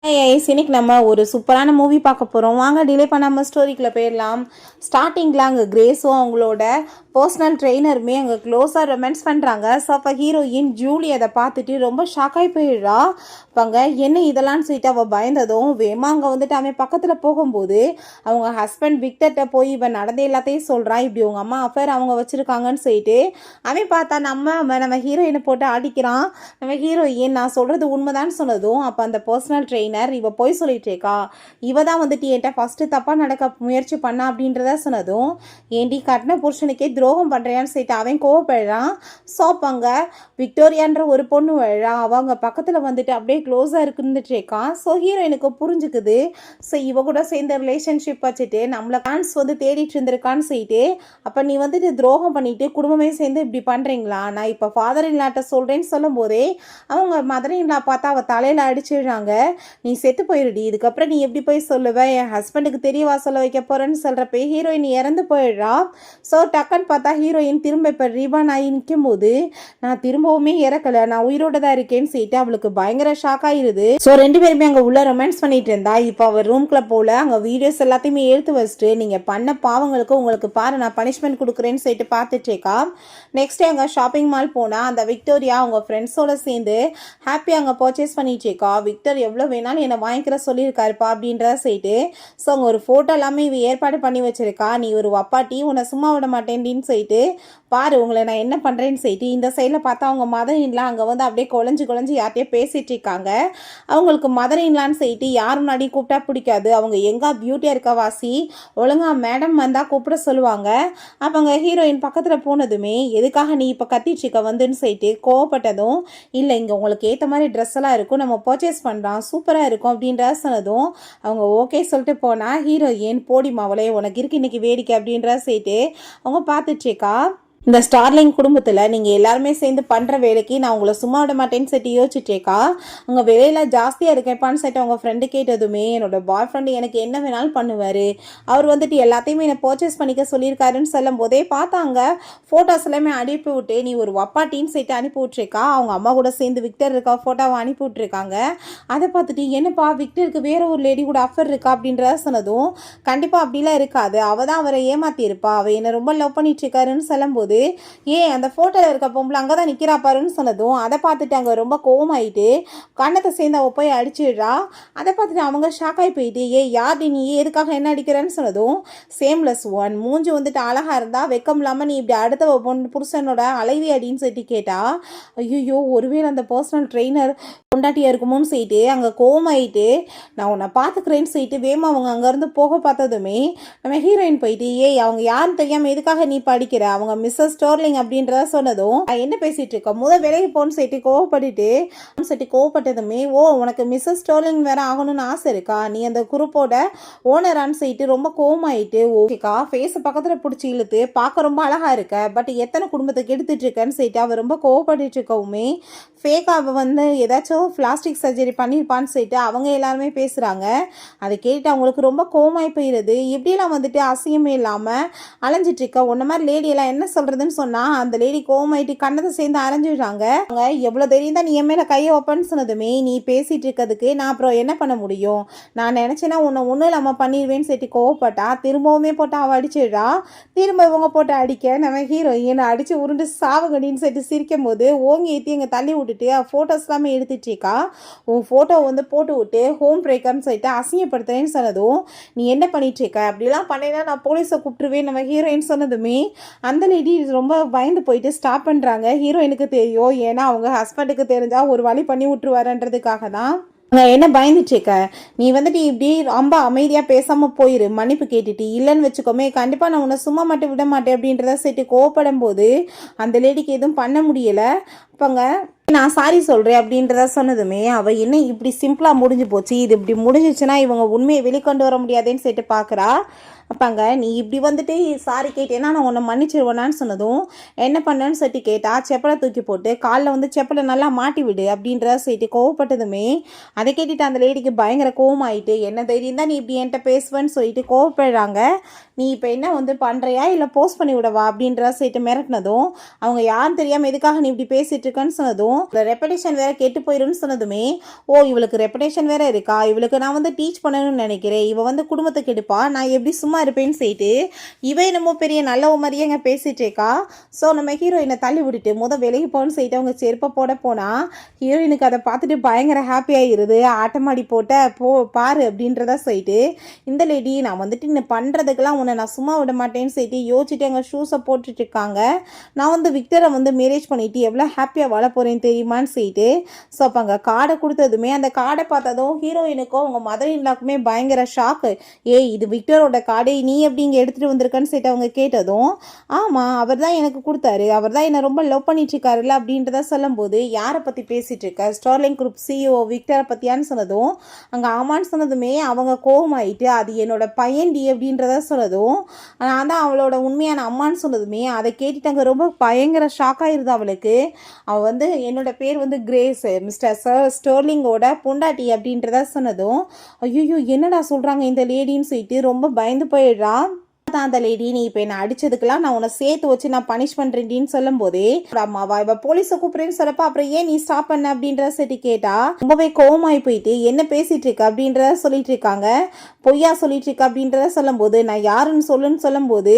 இன்னைக்கு நம்ம ஒரு சூப்பரான மூவி பார்க்க போகிறோம். வாங்க டிலே பண்ணாமல் ஸ்டோரிக்குள்ளே போயிடலாம். ஸ்டார்டிங்கில் அங்கே கிரேஸும் அவங்களோட பர்சனல் ட்ரெயினருமே அங்கே க்ளோஸாக ரொமான்ஸ் பண்ணுறாங்க. ஸோ அப்போ ஹீரோயின் ஜூலி அதை பார்த்துட்டு ரொம்ப ஷாக்காகி போயிடுறா. அப்பாங்க என்ன இதெல்லாம் சொல்லிட்டு அவள் பயந்ததும் வேமா அங்கே வந்துட்டு அவன் பக்கத்தில் போகும்போது அவங்க ஹஸ்பண்ட் விக்டர்கிட்ட போய் இவன் நடந்த எல்லாத்தையும் சொல்கிறான். இப்படி உங்கள் அம்மா அஃபேர் அவங்க வச்சுருக்காங்கன்னு சொல்லிட்டு அவன் பார்த்தா நம்ம ஹீரோயினை போட்டு அடிக்கிறான். நம்ம ஹீரோயின் நான் சொல்கிறது உண்மைதான்னு சொன்னதும் அப்போ அந்த பர்சனல் ட்ரெயினர் இவ போய் சொல்லிட்டு இருக்கா, இவ தான் வந்துட்டு என்கிட்ட ஃபஸ்ட்டு தப்பாக நடக்க முயற்சி பண்ணா அப்படின்றத சொன்னதும் ஏண்டி கட்டின புருஷனுக்கே துரோகம் பண்ணுறியான்னு சொல்லிட்டு அவன் கோவப்படுறான். ஸோ அப்பங்க விக்டோரியான்ற ஒரு பொண்ணு வழா அவங்க பக்கத்தில் வந்துட்டு அப்படியே க்ளோஸாக இருக்குன்னுட்டு இருக்கான். ஸோ ஹீரோயினுக்கு புரிஞ்சுக்குது. ஸோ இவ கூட சேர்ந்த ரிலேஷன்ஷிப் வச்சுட்டு நம்மளை கான்ஸ் வந்து தேடிட்டு இருந்திருக்கான்னு சொல்லிட்டு அப்போ நீ வந்துட்டு துரோகம் பண்ணிட்டு குடும்பமே சேர்ந்து இப்படி பண்ணுறீங்களா, நான் இப்போ ஃபாதர் இல்லாட்ட சொல்கிறேன்னு சொல்லும் போதே அவங்க மதர் இல்லா பார்த்தா அவள் தலையில் அடிச்சிடுறாங்க. நீ செத்து போயிடுடி, இதுக்கப்புறம் நீ எப்படி போய் சொல்லுவேன், என் ஹஸ்பண்டுக்கு தெரியவா சொல்ல வைக்க போகிறேன்னு சொல்கிறப்ப ஹீரோயின் இறந்து போயிடுறா. ஸோ டக்குன்னு பார்த்தா ஹீரோயின் திரும்ப இப்போ ரீபான் ஆகி நிற்கும் போது நான் திரும்பவுமே இறக்கலை, நான் உயிரோட தான் இருக்கேன்னு சொல்லிட்டு அவளுக்கு பயங்கர ஷாக் ஆயிருது. ஸோ ரெண்டு பேருமே அங்கே உள்ள ரொமான்ஸ் பண்ணிட்டு இருந்தா. இப்போ அவர் ரூம்குள்ள போல அங்கே வீடியோஸ் எல்லாத்தையுமே எடுத்து வச்சுட்டு நீங்கள் பண்ண பாவங்களுக்கு உங்களுக்கு பாரு நான் பனிஷ்மெண்ட் கொடுக்குறேன்னு சொல்லிட்டு பார்த்துட்டு இருக்கா. நெக்ஸ்ட் அங்கே ஷாப்பிங் மால் போனால் அந்த விக்டோரியா அவங்க ஃப்ரெண்ட்ஸோட சேர்ந்து ஹாப்பியாக அங்கே பர்ச்சேஸ் பண்ணிட்டு இருக்கா. விக்டர் எவ்வளோ வேணாலும் என்னை வாங்கிக்கிற சொல்லியிருக்காருப்பா அப்படின்றத சொல்லிட்டு ஸோ அங்கே ஒரு ஃபோட்டோ எல்லாமே இவ ஏற்பாடு பண்ணி வச்சிருக்கா. நீ ஒரு வப்பாட்டி உன்னை சும்மா விட மாட்டேன்டின்னு சொல்லிட்டு பாரு உங்களை நான் என்ன பண்ணுறேன்னு சொல்லிட்டு இந்த சைடில் பார்த்தா அவங்க மதர் இன்லா அங்கே வந்து அப்படியே குழஞ்சு யார்ட்டையே பேசிகிட்டு இருக்காங்க. அவங்களுக்கு மதர் இன்லான்னு சொல்லிட்டு யார் முன்னாடி கூப்பிட்டா பிடிக்காது. அவங்க எங்கே பியூட்டியாக இருக்க வாசி ஒழுங்கா மேடம் வந்தால் கூப்பிட சொல்லுவாங்க. அப்போ அங்கே ஹீரோயின் பக்கத்தில் போனதுமே எதுக்காக நீ இப்போ கத்திச்சிக்க வந்துன்னு சொல்லிட்டு கோவப்பட்டதும் இல்லை இங்கே உங்களுக்கு ஏற்ற மாதிரி ட்ரெஸ் எல்லாம் இருக்கும், நம்ம பர்ச்சேஸ் பண்ணுறோம், சூப்பராக இருக்கும் அப்படின்ற சொன்னதும் அவங்க ஓகே சொல்லிட்டு போனால் ஹீரோயின் போடி மாவளே உனக்கு இருக்கு இன்னைக்கு வேடிக்கை அப்படின்ற சொல்லிட்டு அவங்க பார்த்துச்சேக்கா. இந்த ஸ்டார்லிங் குடும்பத்தில் நீங்கள் எல்லாருமே சேர்ந்து பண்ணுற வேலைக்கு நான் உங்களை சும்மா விட மாட்டேன்னு சொல்லிட்டு யோசிச்சுட்டேக்கா. உங்கள் வேலையில் ஜாஸ்தியாக இருக்கேப்பான்னு சொல்லிட்டு அவங்க ஃப்ரெண்டு கேட்டதுமே என்னோட பாய் ஃப்ரெண்டு எனக்கு என்ன வேணாலும் பண்ணுவார், அவர் வந்துட்டு எல்லாத்தையுமே என்னை பர்ச்சேஸ் பண்ணிக்க சொல்லியிருக்காருன்னு சொல்லும் போதே பார்த்தாங்க ஃபோட்டோஸ் எல்லாமே அனுப்பி விட்டு நீ ஒரு வப்பாட்டின்னு சொல்லிட்டு அனுப்பி விட்ருக்கா. அவங்க அம்மா கூட சேர்ந்து விக்டர் இருக்கா ஃபோட்டோவை அனுப்பி விட்ருக்காங்க. அதை பார்த்துட்டு என்னப்பா விக்டருக்கு வேற ஒரு லேடி கூட அஃபர் இருக்கா அப்படின்றத சொன்னதும் கண்டிப்பாக அப்படிலாம் இருக்காது, அவள் தான் அவரை ஏமாத்தியிருப்பா, அவள் என்னை ரொம்ப லவ் பண்ணிட்டு இருக்காருன்னு சொல்லும்போது ஏன் அந்த ஃபோட்டோவில் இருக்க பொம்பளை அங்கே தான் நிற்கிறா பாருன்னு சொன்னதும் அதை பார்த்துட்டு அங்கே ரொம்ப கோவமாயிட்டு கண்ணத்தை சேர்ந்து அவள் போய் அடிச்சிடுறா. அதை பார்த்துட்டு அவங்க ஷாக் ஆகி போயிட்டு யார் நீ எதுக்காக என்ன அடிக்கிறேன்னு சொன்னதும் சேம்லெஸ் ஒன் மூஞ்சி வந்துட்டு அழகாக இருந்தால் வெக்கம் இல்லாமல் நீ இப்படி அடுத்த பொண்ணு புருஷனோட அலைவி அடின்னு சொல்லிட்டு கேட்டா ஐயோ ஒருவேளை அந்த பர்சனல் ட்ரெயினர் கொண்டாட்டியாக இருக்குமோன்னு சொல்லிட்டு அங்கே கோவமாயிட்டு நான் உன்னை பார்த்துக்கிறேன்னு சொல்லிட்டு வேமா அவங்க அங்கேருந்து போக பார்த்ததுமே நம்ம ஹீரோயின் போயிட்டு அவங்க யாருன்னு தெரியாமல் எதுக்காக நீ படிக்கிற, அவங்க மிஸ்ஸஸ் ஸ்டார்லிங் அப்படின்றத சொன்னதும் என்ன பேசிட்டு இருக்க முதல் விலைக்கு போன்னு சொல்லிட்டு கோவப்பட்டதுமே உனக்கு மிஸ்ஸஸ் ஸ்டார்லிங் வேற ஆகணும்னு ஆசை இருக்கா, நீ அந்த குரூப்போட ஓனரான்னு சொல்லிட்டு ரொம்ப கோவமாயிட்டு ஓகேக்கா ஃபேஸ் பக்கத்தில் பிடிச்சி இழுத்து பார்க்க ரொம்ப அழகா இருக்க, பட் எத்தனை குடும்பத்துக்கு எடுத்துட்டு இருக்கேன்னு சொல்லிட்டு அவர் ரொம்ப கோவப்பட்டு இருக்கவுமே ஃபேக்காக வந்து ஏதாச்சும் பிளாஸ்டிக் சர்ஜரி பண்ணியிருப்பான்னு சொல்லிட்டு அவங்க எல்லாருமே பேசுகிறாங்க. அதை கேட்டு அவங்களுக்கு ரொம்ப கோவமாய் போயிடுது. இப்படியெல்லாம் வந்துட்டு அசிங்கமே இல்லாமல் அலைஞ்சிட்டு இருக்க உன்ன மாதிரி லேடியெல்லாம் என்ன சொல்கிறதுன்னு சொன்னால் அந்த லேடி கோவமாயிட்டு கண்ணத்தை சேர்ந்து அரைஞ்சிடுறாங்க. அவங்க எவ்வளோ தெரியும் தான் நீ என் மேலே கையை வைப்பேன்னு சொன்னதுமே நீ பேசிகிட்டு இருக்கிறதுக்கு நான் அப்புறம் என்ன பண்ண முடியும், நான் நினச்சேன்னா உன்னை ஒன்றும் இல்லாமல் பண்ணிடுவேன்னு சொல்லிட்டு கோவப்பட்டா திரும்பவுமே போட்டு அவள் அடிச்சிடுறா. திரும்ப இவங்க போட்டு அடிக்க நம்ம ஹீரோயின் அடித்து உருண்டு சாவுகடின்னு சொல்லிட்டு சிரிக்கும் போது ஓங்கி ஏற்றி எங்கே தள்ளி விட்டுட்டு ஃபோட்டோஸ் எல்லாமே எடுத்துட்டுருக்கா. உன் ஃபோட்டோ வந்து போட்டு விட்டு ஹோம் பிரேக்கர்னு சொல்லிட்டு அசிங்கப்படுத்துறேன்னு சொன்னதும் நீ என்ன பண்ணிட்டு இருக்க, அப்படிலாம் பண்ணேன்னா நான் போலீஸை கூப்பிட்டுருவேன் நம்ம ஹீரோயின் சொன்னதுமே அந்த லேடி ரொம்ப பயந்து போயிட்டு ஸ்டாப் பண்ணுறாங்க. ஹீரோயினுக்கு தெரியும், ஏன்னா அவங்க ஹஸ்பண்டுக்கு தெரிஞ்சால் ஒரு வழி பண்ணி விட்டுருவாருன்றதுக்காக தான் என்ன பயந்துட்டுருக்க, நீ வந்துட்டு இப்படி ரொம்ப அமைதியாக பேசாமல் போயிரு, மன்னிப்பு கேட்டுட்டு இல்லைன்னு வச்சுக்கோமே கண்டிப்பாக நான் உன்னை சும்மா மட்டும் விட மாட்டேன் அப்படின்றத சேர்த்து கோவப்படும் போது அந்த லேடிக்கு எதுவும் பண்ண முடியலை. அப்போங்க நான் சாரி சொல்கிறேன் அப்படின்றத சொன்னதுமே அவள் என்ன இப்படி சிம்பிளாக முடிஞ்சு போச்சு, இது இப்படி முடிஞ்சிச்சுன்னா இவங்க உண்மையை வெளிக்கொண்டு வர முடியாதுன்னு சொல்லிட்டு பார்க்குறா. அப்பாங்க நீ இப்படி வந்துட்டு சாரி கேட்டேன்னா நான் உன்னை மன்னிச்சிருவேனான்னு சொன்னதும் என்ன பண்ணேன்னு சொல்லிட்டு கேட்டா செப்பலை தூக்கி போட்டு காலில் வந்து செப்பலை நல்லா மாட்டி விடு அப்படின்றத சொல்லிட்டு கோவப்பட்டதுமே அதை கேட்டுட்டு அந்த லேடிக்கு பயங்கர கோவமாயிட்டு என்ன தைரியம் தான் நீ இப்படி என்கிட்ட பேசுவேன்னு சொல்லிட்டு கோவப்படுறாங்க. நீ இப்போ என்ன வந்து பண்ணுறியா இல்லை போஸ்ட் பண்ணி விடவா அப்படின்றத சொல்லிட்டு மிரட்டினதும் அவங்க யாரும் தெரியாமல் எதுக்காக நீ இப்படி பேசிகிட்டு இருக்கன்னு சொன்னதும் ரெப்புடேஷன் வேற கெட்டு போயிருன்னு சொன்னதுமே, ஓ இவளுக்கு ரெப்புடேஷன் வேற இருக்கா, இவளுக்கு நான் வந்து டீச் பண்ணணும்னு நினைக்கிறேன், இவ வந்து குடும்பத்தை கெடுப்பா, நான் எப்படி சும்மா இருப்பேன்னு சொல்லிட்டு இவ என்னமோ பெரிய நல்ல மாதிரியே அங்கே பேசிட்டு இருக்கா. ஸோ நம்ம ஹீரோயினை தள்ளி விட்டுட்டு விலகி போன்னு சொல்லிட்டு அவங்க செருப்பை போட போனா ஹீரோயினுக்கு அதை பார்த்துட்டு பயங்கர ஹாப்பி ஆகிருது. ஆட்டமாடி போட்ட பாரு அப்படின்றத சொல்லிட்டு இந்த லேடி நான் வந்துட்டு இன்னும் பண்ணுறதுக்கெல்லாம் உன்னை நான் சும்மா விட மாட்டேன்னு சொல்லிட்டு யோசிச்சுட்டு எங்கள் ஷூஸை போட்டுட்டு இருக்காங்க. நான் வந்து விக்டரை வந்து மேரேஜ் பண்ணிட்டு எவ்வளோ ஹாப்பியாக வாழ போகிறேன்னு தெரியுமான்னு சொல்லிட்டு ஸோ அப்போ அங்கே கார்டை கொடுத்ததுமே அந்த கார்டை பார்த்ததும் ஹீரோயினுக்கும் அவங்க மதர் இன்லாக்குமே பயங்கர ஷாக்கு. ஏய் இது விக்டரோட கார்டை நீ எப்படி இங்கே எடுத்துகிட்டு வந்திருக்கன்னு சொல்லிட்டு அவங்க கேட்டதும், ஆமாம் அவர் தான் எனக்கு கொடுத்தாரு, அவர் தான் என்னை ரொம்ப லவ் பண்ணிட்டு இருக்காருல்ல அப்படின்றத சொல்லும்போது, யாரை பற்றி பேசிகிட்டு இருக்க, ஸ்டார்லிங் குரூப் சிஇஓ விக்டரை பற்றியான்னு சொன்னதும் அங்கே ஆமான்னு சொன்னதுமே அவங்க கோபமாயிட்டு அது என்னோட பையன்டி அப்படின்றத சொன்னதும் நான் தான் அவளோட உண்மையான அம்மான்னு சொன்னதுமே அதை கேட்டுட்டு அங்கே ரொம்ப பயங்கர ஷாக் ஆயிருது அவளுக்கு. அவள் வந்து என்னோட பேர் வந்து கிரேஸ், மிஸ்டர் ஸ்டோர்லிங்கோட பொண்டாட்டி அப்படின்றத சொன்னதும் ஐயோ என்னடா சொல்கிறாங்க இந்த லேடின்னு சொல்லிட்டு ரொம்ப பயந்து போயிடுறா. தான் அந்த லேடி நீ இப்போ என்ன அடிச்சதுக்கெல்லாம் நான் உன்னை சேர்த்து வச்சு நான் பனிஷ் பண்ணுறேன்னு சொல்லும் போதே அம்மாவா இவ போலீஸை கூப்பிடுறேன்னு சொல்லப்ப அப்புறம் ஏன் நீ ஸ்டாப் பண்ண அப்படின்றத சரி கேட்டா ரொம்பவே கோவமாயி போயிட்டு என்ன பேசிட்டு இருக்க அப்படின்றத சொல்லிட்டு இருக்காங்க, பொய்யா சொல்லிட்டு இருக்க அப்படின்றத சொல்லும் போது நான் யாருன்னு சொல்லும் போது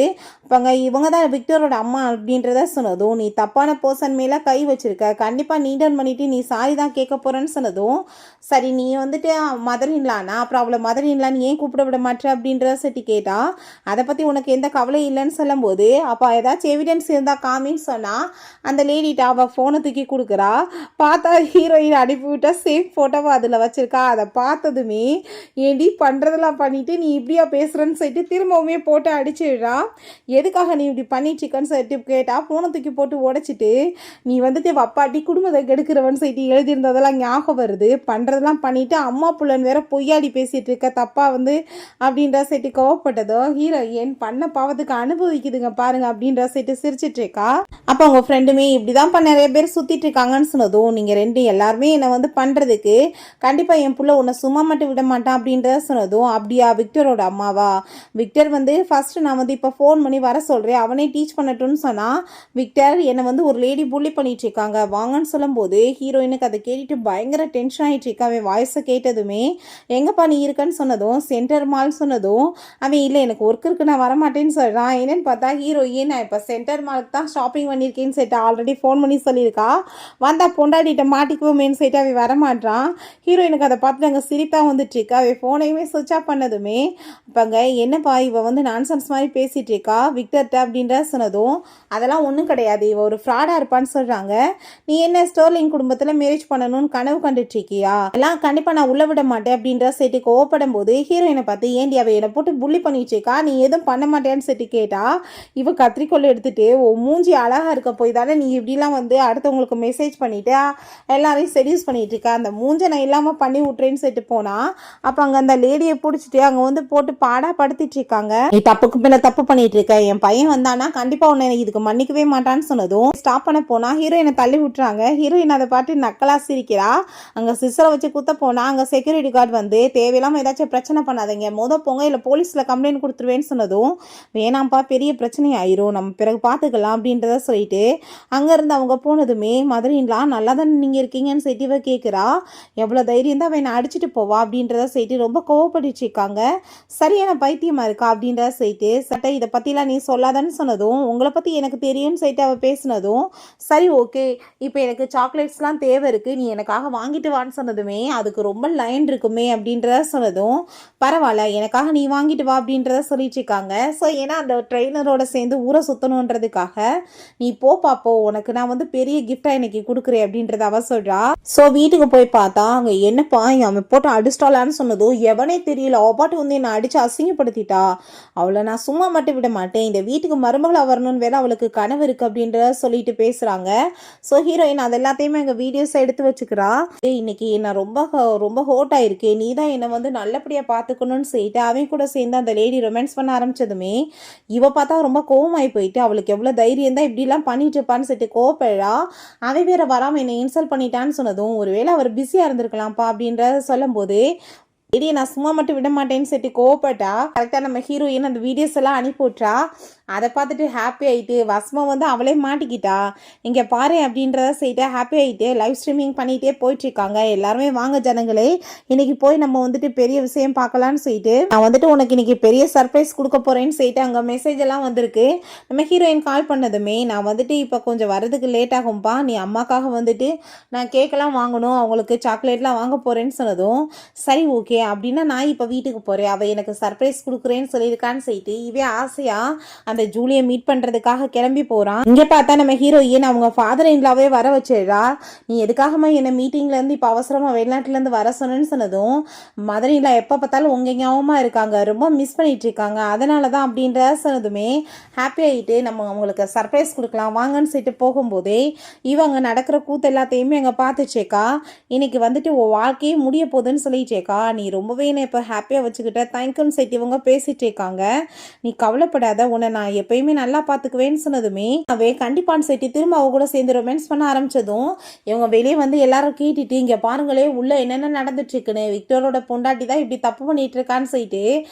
இவங்க தான் விக்டரோட அம்மா அப்படின்றத சொன்னதும் நீ தப்பான பர்சன் மேலே கை வச்சிருக்க, கண்டிப்பாக நீடன் பண்ணிட்டு நீ சாரி தான் கேட்க போறேன்னு சொன்னதும் சரி நீ வந்துட்டு மதர் இன்லானா அப்புறம் அவளை மதர் இன்லான்னு ஏன் கூப்பிட விட மாட்டேற அப்படின்றத சரி கேட்டா அதை பற்றி உனக்கு எந்த கவலையும் இல்லைன்னு சொல்லும் போது அப்போ ஏதாச்சும் எவிடன்ஸ் இருந்தால் காமின்னு சொன்னால் அந்த லேடிட்ட அவள் ஃபோனை தூக்கி கொடுக்குறா. பார்த்தா ஹீரோயின் அனுப்பிவிட்டா சேஃப் ஃபோட்டோவை அதில் வச்சுருக்கா. அதை பார்த்ததுமே ஏண்டி பண்ணுறதெல்லாம் பண்ணிவிட்டு நீ இப்படியா பேசுகிறேன்னு சொல்லிட்டு திரும்பவுமே போட்டு அடிச்சிடுறா. எதுக்காக நீ இப்படி பண்ணிட்டுருக்கன்னு சொல்லிட்டு கேட்டால் ஃபோனை தூக்கி போட்டு உடைச்சிட்டு நீ வந்துட்டு வப்பாட்டி குடும்பத்தை கெடுக்கிறவன்னு சொல்லிட்டு எழுதியிருந்ததெல்லாம் ஞாபகம் வருது, பண்ணுறதெல்லாம் பண்ணிவிட்டு அம்மா புள்ளன் வேற பொய்யாடி பேசிகிட்டு இருக்க தப்பா வந்து அப்படின்ற சொல்லிட்டு கோவப்பட்டதோ ஹீரோயின் பண்ண பாவத்துக்கு அனுபவிக்குதுங்க பாருங்க அப்படின்ற சொல்லிட்டு சிரிச்சிட்டு இருக்கா. அப்போ அவங்க ஃப்ரெண்டுமே இப்படிதான் நிறைய பேர் சுத்திட்டு இருக்காங்கன்னு சொன்னதும் நீங்க ரெண்டு எல்லாருமே என்னை வந்து பண்றதுக்கு கண்டிப்பா என் புள்ள உன்னை சும்மா மட்டும் விட மாட்டான் அப்படின்றத சொன்னதும் அப்படியா விக்டரோட அம்மாவா, விக்டர் வந்து ஃபர்ஸ்ட் நான் வந்து இப்போ ஃபோன் பண்ணி வர சொல்றேன் அவனே டீச் பண்ணட்டும்னு சொன்னா விக்டர் என்னை வந்து ஒரு லேடி புள்ளி பண்ணிட்டு இருக்காங்க வாங்கன்னு சொல்லும் போது ஹீரோயினுக்கு அதை கேட்டுட்டு பயங்கர டென்ஷன் ஆயிட்டு இருக்கா. அவன் வாய்ஸை கேட்டதுமே எங்கப்பா நீ இருக்கன்னு சொன்னதும் சென்டர் மால் சொன்னதும் அவன் இல்லை எனக்கு ஒர்க் இருக்கு நான் வரமாட்டேன்னு சொல்கிறான். என்னன்னு பார்த்தா ஹீரோயின் நான் இப்போ சென்டர் மாலுக்கு தான் ஷாப்பிங் பண்ணியிருக்கேன்னு சொல்லிட்டு ஆல்ரெடி ஃபோன் பண்ணி சொல்லியிருக்கா. வந்தா பொண்டாடிட்ட மாட்டிக்குவோமேன்னு சொல்லிட்டு அவன் வரமாட்டான். ஹீரோயினுக்கு அதை பார்த்துட்டு அங்கே சிரிப்பாக வந்துட்டு இருக்கா. அவன் ஃபோனையுமே சுவிட்ச் ஆஃப் பண்ணதுமே அப்போங்க என்னப்பா இவ வந்து நான்சென்ஸ் மாதிரி பேசிகிட்டு இருக்கா விக்டர்ட்ட அப்படின்ற சொன்னதும் அதெல்லாம் ஒன்றும் கிடையாது இவ ஒரு ஃப்ராடாக இருப்பான்னு சொல்கிறாங்க. நீ என்ன ஸ்டோர்லிங் குடும்பத்தில் மேரேஜ் பண்ணணும்னு கனவு கண்டுட்டு இருக்கியா, எல்லாம் கண்டிப்பாக நான் உள்ள விட மாட்டேன் அப்படின்ற சொல்லிட்டு கோவப்படும் போது ஹீரோயினை பார்த்து ஏண்டி அவ என்னை போட்டு புள்ளி பண்ணிட்டு இருக்கா நீ எதுவும் பண்ண மாட்டேன்னு சொல்லி கேட்டா இவ கத்திரிக்கோள் எடுத்துட்டு மூஞ்சி அழகா இருக்க போய் தானே நீ இப்படிலாம் வந்து அடுத்தவங்களுக்கு மெசேஜ் பண்ணிட்டு எல்லாரையும் செடியூஸ் பண்ணிட்டு இருக்க, அந்த மூஞ்சை நான் இல்லாமல் பண்ணி விட்றேன்னு சொல்லிட்டு போனா அப்போ அங்கே அந்த லேடியை பிடிச்சிட்டு அங்கே வந்து போட்டு பாடா படுத்திட்டு இருக்காங்க. நீ தப்புக்கு மேலே தப்பு பண்ணிட்டு இருக்க, என் பையன் வந்தானா கண்டிப்பாக உன்னை இதுக்கு மன்னிக்கவே மாட்டான்னு சொன்னதும் ஸ்டாப் பண்ண போனா ஹீரோயினை தள்ளி விட்டுறாங்க. ஹீரோயின் அதை பார்த்து நக்கலா சிரிக்கிறா. அங்கே சிஸ்டரை வச்சு குத்த போனா அங்கே செக்யூரிட்டி கார்டு வந்து தேவையில்லாமல் ஏதாச்சும் பிரச்சனை பண்ணாதீங்க போங்க இல்லை போலீஸில் கம்ப்ளைண்ட் கொடுத்துருவேன்னு சொன்னதும் வேணாம்ப்பா பெரிய பிரச்சனை ஆயிரும் நம்ம பிறகு பார்த்துக்கலாம் அப்படின்றத சொல்லிட்டு அங்கேருந்து அவங்க போனதுமே மதுரைலாம் நல்லா தானே நீங்கள் இருக்கீங்கன்னு சொல்லிட்டு இவ கேட்குறா. எவ்வளோ தைரியம் தான் அவனை அடிச்சுட்டு போவா அப்படின்றத சொல்லிட்டு ரொம்ப கோவப்பட்டுச்சு இருக்காங்க. சரியான பைத்தியமாக இருக்கா அப்படின்றத சொல்லிட்டு சட்டை இதை பற்றிலாம் நீ சொல்லாதான்னு சொன்னதும் உங்களை பற்றி எனக்கு தெரியும்னு சொல்லிட்டு அவள் பேசினதும் சரி ஓகே இப்போ எனக்கு சாக்லேட்ஸ்லாம் தேவை இருக்குது நீ எனக்காக வாங்கிட்டு வான்னு சொன்னதுமே அதுக்கு ரொம்ப லைன் இருக்குமே அப்படின்றத சொன்னதும் பரவாயில்ல எனக்காக நீ வாங்கிட்டு வா அப்படின்றத சொல்லிட்டு இருக்காங்க. ஸோ ஏன்னா அந்த ட்ரெயினரோட சேர்ந்து ஊரை சுற்றணுன்றதுக்காக நீ பாப்போ உனக்கு நான் வந்து பெரிய கிஃப்டாக இன்னைக்கு கொடுக்குறேன் அப்படின்றத அவ சொல்கிறா. ஸோ வீட்டுக்கு போய் பார்த்தா அங்கே என்னப்பா அவன் போட்டு அடிச்சிட்டாலான்னு சொன்னதும் எவனே தெரியல அவ பாட்டு வந்து என்னை அடித்து அசிங்கப்படுத்திட்டா, அவளை நான் சும்மா மட்டும் விட மாட்டேன் இந்த வீட்டுக்கு மருமகளாக வரணும்னு வேற அவளுக்கு கனவு இருக்குது அப்படின்றத சொல்லிட்டு பேசுகிறாங்க. ஸோ ஹீரோயின் அது எல்லாத்தையுமே எங்கள் வீடியோஸை எடுத்து வச்சுக்கிறா. இன்னைக்கு நான் ரொம்ப ரொம்ப ஹோட் ஆயிருக்கேன் நீ தான் என்னை வந்து நல்லபடியாக பார்த்துக்கணும்னு சொல்லிட்டு அவன் கூட சேர்ந்து அந்த லேடி ரொமான்ஸ் பண்ண ஆரம்பிச்சதுமே இவ பார்த்தா ரொம்ப கோவமாயி போயிட்டு அவளுக்கு எவ்வளோ தைரியம் தான் இப்படிலாம் பண்ணிட்டு இருப்பான்னு சொல்லிட்டு கோவப்பழா. அவன் வேற வராமல் என்னை இன்சல்ட் பண்ணிட்டான்னு சொன்னதும் ஒருவேளை அவர் பிஸியாக இருந்திருக்கலாம்ப்பா அப்படின்ற சொல்லும் போது இடியை நான் சும்மா மட்டும் விட மாட்டேன்னு சொல்லிட்டு கோவப்பட்டா. கரெக்டாக நம்ம ஹீரோயின் அந்த வீடியோஸ் எல்லாம் அனுப்பி விட்றா. அதை பார்த்துட்டு ஹாப்பி ஆகிட்டு வசமாக வந்து அவளே மாட்டிக்கிட்டா. இங்கே பாரு அப்படின்றத செய்யிட்டு ஹாப்பி ஆகிட்டு லைவ் ஸ்ட்ரீமிங் பண்ணிகிட்டே போயிட்டுருக்காங்க. எல்லாருமே வாங்க ஜனங்களே, இன்னைக்கு போய் நம்ம வந்துட்டு பெரிய விஷயம் பார்க்கலான்னு சொல்லிட்டு நான் வந்துட்டு உனக்கு இன்னைக்கு பெரிய சர்ப்ரைஸ் கொடுக்க போகிறேன்னு சொல்லிட்டு அங்கே மெசேஜ் எல்லாம் வந்திருக்கு. நம்ம ஹீரோயின் கால் பண்ணதுமே நான் வந்துட்டு இப்போ கொஞ்சம் வரதுக்கு லேட் ஆகும்பா, நீ அம்மாக்காக வந்துட்டு நான் கேக்கெல்லாம் வாங்கணும், அவங்களுக்கு சாக்லேட்லாம் வாங்க போகிறேன்னு சொன்னதும் சரி ஓகே அப்படின்னா நான் இப்போ வீட்டுக்கு போகிறேன், அவள் எனக்கு சர்ப்ரைஸ் கொடுக்குறேன்னு சொல்லியிருக்கான்னு சொல்லிட்டு இவே ஆசையாக அந்த ஜூலியை மீட் பண்ணுறதுக்காக கிளம்பி போகிறான். இங்கே பார்த்தா நம்ம ஹீரோயின் அவங்க ஃபாதர் இன்லாவே வர வச்சிடுறா. நீ எதுக்காகமா என்னை மீட்டிங்லேருந்து இப்போ அவசரமாக வெளிநாட்டிலேருந்து வர சொன்னேன்னு சொன்னதும் மதர் இன்லா எப்போ பார்த்தாலும் உங்கள் ஞாபகமாக இருக்காங்க, ரொம்ப மிஸ் பண்ணிட்டு இருக்காங்க, அதனால தான் அப்படின்ற சொன்னதுமே ஹாப்பி ஆகிட்டு நம்ம அவங்களுக்கு சர்ப்ரைஸ் கொடுக்கலாம் வாங்கன்னு சொல்லிட்டு போகும்போதே இவங்க நடக்கிற கூத்து எல்லாத்தையுமே அங்கே பார்த்துச்சேக்கா. இன்னைக்கு வந்துட்டு உன் வாழ்க்கையே முடிய போகுதுன்னு சொல்லிட்டேக்கா, நீ ரொம்பவே என்னை இப்போ ஹாப்பியாக வச்சுக்கிட்ட, தேங்க்யூன்னு சொல்லிட்டு இவங்க பேசிட்டு இருக்காங்க. நீ கவலைப்படாத, உன்னை நான் எப்பயுமே நல்லா பார்த்துக்குவேன்னு சொன்னதுமே அவே கண்டிப்பான்னு சொல்லிட்டு திரும்ப அவ கூட சேர்ந்து ரொமான்ஸ் பண்ண ஆரம்பிச்சதும் இவங்க வெளியே வந்து எல்லாரும் கேட்டுட்டு இங்கே பாருங்களே உள்ள என்னென்ன நடந்துட்டு இருக்குன்னு, விக்டரோட பொண்டாட்டி தான் இப்படி தப்பு பண்ணிட்டு இருக்கான்னு சொல்லிட்டு